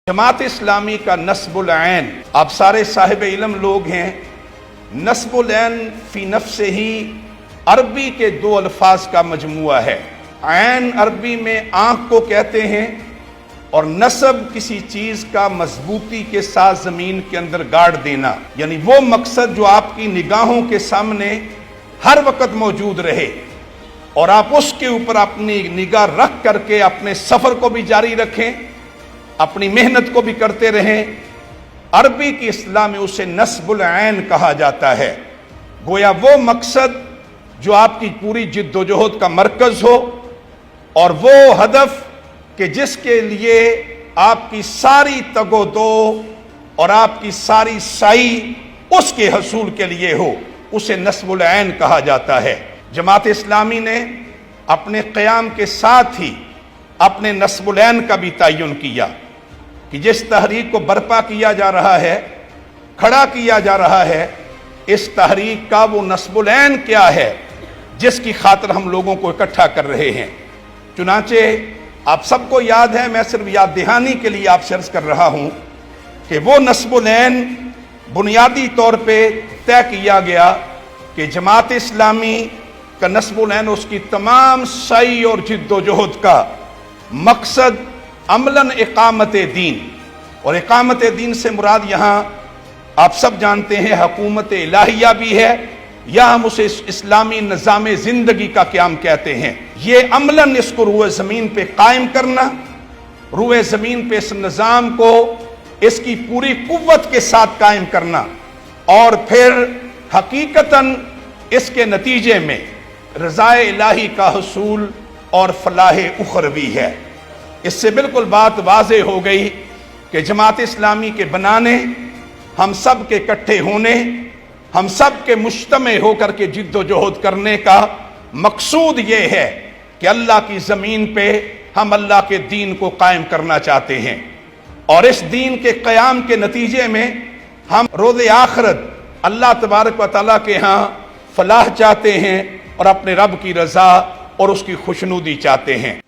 जमात इस्लामी का नस्बुल ऐन, आप सारे साहिब इल्म लोग हैं। नस्बुल ऐन फी नफ्से ही अरबी के दो अल्फाज का मजमुआ है। ऐन अरबी में आंख को कहते हैं और नस्ब किसी चीज का मजबूती के साथ जमीन के अंदर गाड़ देना, यानी वो मकसद जो आपकी निगाहों के सामने हर वक्त मौजूद रहे और आप उसके ऊपर अपनी निगाह रख करके अपने सफर को भी जारी रखें, अपनी मेहनत को भी करते रहें। अरबी की इस्लाह में उसे नस्बुल ऐन कहा जाता है। गोया वो मकसद जो आपकी पूरी जिद्दोजहद का मरकज हो और वो हदफ कि जिसके लिए आपकी सारी तगोदो और आपकी सारी साई उसके हसूल के लिए हो, उसे नस्बुल ऐन कहा जाता है। जमात इस्लामी ने अपने क़याम के साथ ही अपने नस्बुल ऐन का भी तयन किया कि जिस तहरीक को बर्पा किया जा रहा है, खड़ा किया जा रहा है, इस तहरीक का वो नस्बुल ऐन क्या है जिसकी खातिर हम लोगों को इकट्ठा कर रहे हैं। चुनांचे आप सबको याद है, मैं सिर्फ याद दहानी के लिए आपसे अर्ज कर रहा हूं कि वो नस्बुल ऐन बुनियादी तौर पे तय किया गया कि जमात इस्लामी का नस्बुल ऐन उसकी तमाम सही और जिद्दोजहद का मकसद अमलन इकामत दीन, और इकामत दीन से मुराद यहाँ आप सब जानते हैं हुकूमत इलाहिया भी है, या हम उसे इस्लामी निज़ाम ज़िंदगी का क़याम कहते हैं। ये अमलन इसको रूए ज़मीन पे कायम करना, रूए ज़मीन पे इस निज़ाम को इसकी पूरी कुव्वत के साथ कायम करना और फिर हकीकतन इसके नतीजे में रज़ाए इलाही का हसूल और फलाह उखरवी है। इससे बिल्कुल बात वाज़े हो गई कि जमात इस्लामी के बनाने, हम सब के इकट्ठे होने, हम सब के मुज्तमे होकर के जिद्दोजहद करने का मकसूद ये है कि अल्लाह की ज़मीन पे हम अल्लाह के दीन को कायम करना चाहते हैं और इस दीन के क़याम के नतीजे में हम रोज़े आखिरत अल्लाह तबारक व तआला के यहाँ फलाह चाहते हैं और अपने रब की रज़ा और उसकी खुशनुदी चाहते हैं।